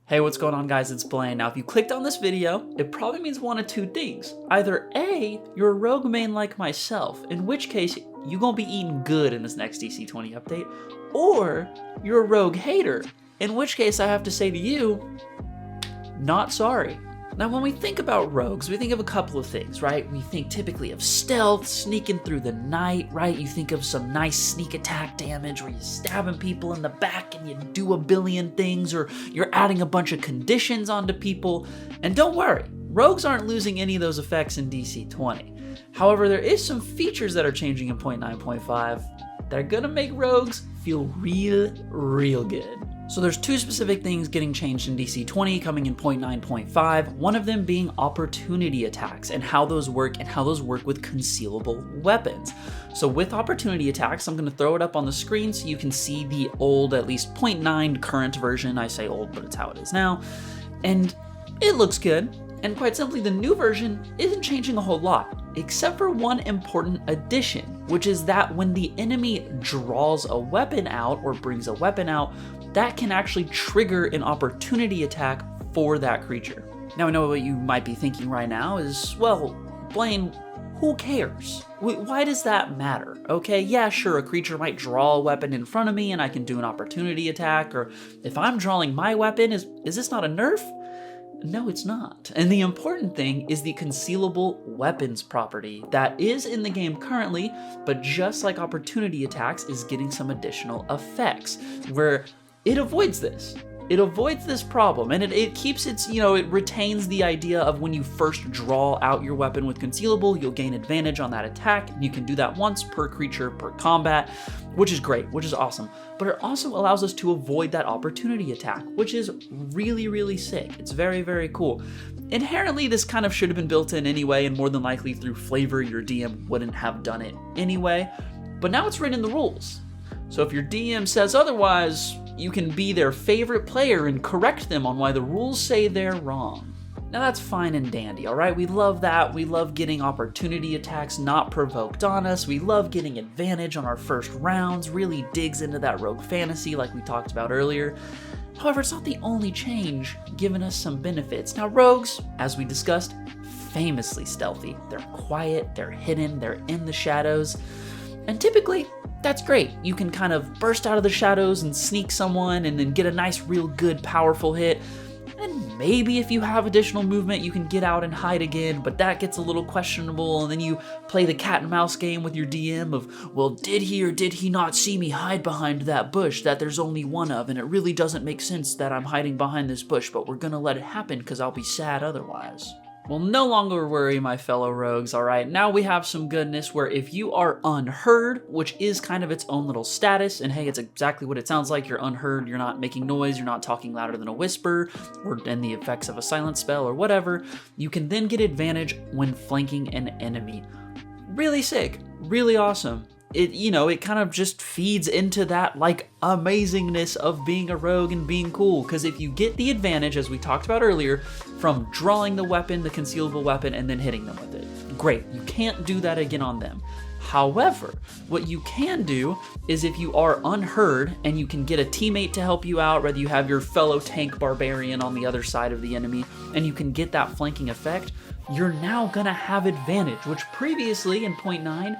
Hey, what's going on, guys? It's Blzane. Now, if you clicked on this video, it probably means one of two things. Either A, you're a rogue main like myself, in which case you're gonna be eating good in this next DC20 update, or you're a rogue hater, in which case I have to say to you, not sorry. Now, when we think about rogues, we think of a couple of things, right? We think typically of stealth, sneaking through the night, right? You think of some nice sneak attack damage where you're stabbing people in the back and you do a billion things, or you're adding a bunch of conditions onto people. And don't worry, rogues aren't losing any of those effects in DC20. However, there is some features that are changing in 0.9.5 that are gonna make rogues feel real good. So there's two specific things getting changed in DC20 coming in 0.9.5, one of them being opportunity attacks and how those work with concealable weapons. So with opportunity attacks, I'm gonna throw it up on the screen so you can see the old, at least 0.9 current version. I say old, but it's how it is now. And it looks good. And quite simply, the new version isn't changing a whole lot, except for one important addition, which is that when the enemy draws a weapon out or brings a weapon out, that can actually trigger an opportunity attack for that creature. Now, I know what you might be thinking right now is, well, Blzane, who cares? Why does that matter? Okay, yeah, sure, a creature might draw a weapon in front of me and I can do an opportunity attack, or if I'm drawing my weapon, is this not a nerf? No, it's not. And the important thing is the concealable weapons property that is in the game currently, but just like opportunity attacks, is getting some additional effects where it avoids this. It avoids this problem, and it keeps its, it retains the idea of when you first draw out your weapon with concealable, you'll gain advantage on that attack, and you can do that once per creature, per combat, which is great, which is awesome. But it also allows us to avoid that opportunity attack, which is really sick. It's very cool. Inherently, this kind of should have been built in anyway, and more than likely through flavor, your DM wouldn't have done it anyway, but now it's written in the rules. So if your DM says otherwise, you can be their favorite player and correct them on why the rules say they're wrong. Now that's fine and dandy, alright? We love that. We love getting opportunity attacks not provoked on us. We love getting advantage on our first rounds, really digs into that rogue fantasy like we talked about earlier. However, it's not the only change giving us some benefits. Now rogues, as we discussed, famously stealthy. They're quiet, they're hidden, they're in the shadows, and typically, that's great. You can kind of burst out of the shadows and sneak someone and then get a nice, real good, powerful hit. And maybe if you have additional movement, you can get out and hide again, but that gets a little questionable, and then you play the cat and mouse game with your DM of, well, did he or did he not see me hide behind that bush that there's only one of, and it really doesn't make sense that I'm hiding behind this bush, but we're gonna let it happen because I'll be sad otherwise. Well, no longer worry, my fellow rogues, alright? Now we have some goodness where if you are unheard, which is kind of its own little status, and hey, it's exactly what it sounds like, you're unheard, you're not making noise, you're not talking louder than a whisper, or in the effects of a silent spell or whatever, you can then get advantage when flanking an enemy. Really sick, really awesome. It kind of just feeds into that, like, amazingness of being a rogue and being cool, because if you get the advantage, as we talked about earlier, from drawing the weapon, the concealable weapon, and then hitting them with it, great. You can't do that again on them. However, what you can do is if you are unheard and you can get a teammate to help you out, whether you have your fellow tank barbarian on the other side of the enemy, and you can get that flanking effect, you're now gonna have advantage, which previously in 0.9,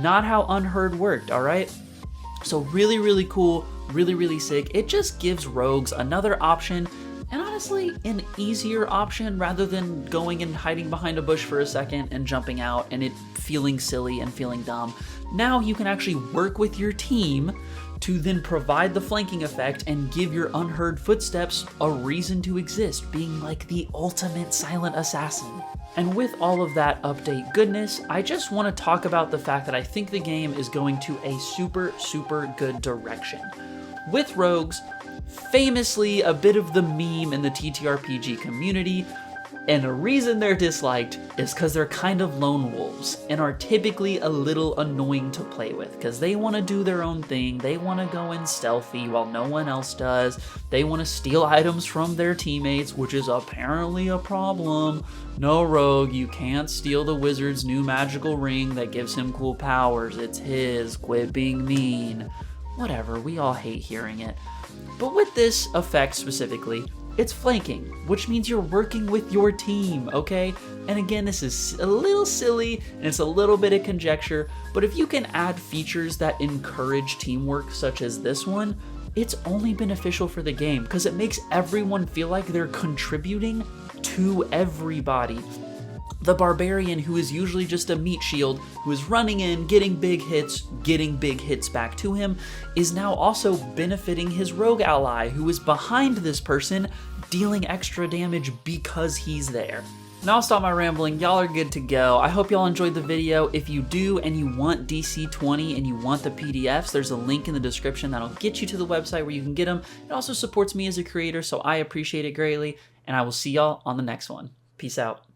not how unheard worked, alright? So really cool, really sick. It just gives rogues another option, and honestly, an easier option rather than going and hiding behind a bush for a second and jumping out and it feeling silly and feeling dumb. Now you can actually work with your team to then provide the flanking effect and give your unheard footsteps a reason to exist, being like the ultimate silent assassin. And with all of that update goodness, I just want to talk about the fact that I think the game is going to a super good direction. With rogues, famously a bit of the meme in the TTRPG community, and a reason they're disliked is because they're kind of lone wolves and are typically a little annoying to play with because they want to do their own thing, they want to go in stealthy while no one else does, they want to steal items from their teammates, which is apparently a problem. No, rogue, you can't steal the wizard's new magical ring that gives him cool powers, it's his, quit being mean. Whatever, we all hate hearing it. But with this effect specifically, It's flanking, which means you're working with your team, okay? And again, this is a little silly and it's a little bit of conjecture, but if you can add features that encourage teamwork such as this one, it's only beneficial for the game because it makes everyone feel like they're contributing to everybody. The barbarian, who is usually just a meat shield, who is running in, getting big hits back to him, is now also benefiting his rogue ally, who is behind this person, dealing extra damage because he's there. Now I'll stop my rambling, y'all are good to go. I hope y'all enjoyed the video. If you do and you want DC20 and you want the PDFs, there's a link in the description that'll get you to the website where you can get them. It also supports me as a creator, so I appreciate it greatly, and I will see y'all on the next one. Peace out.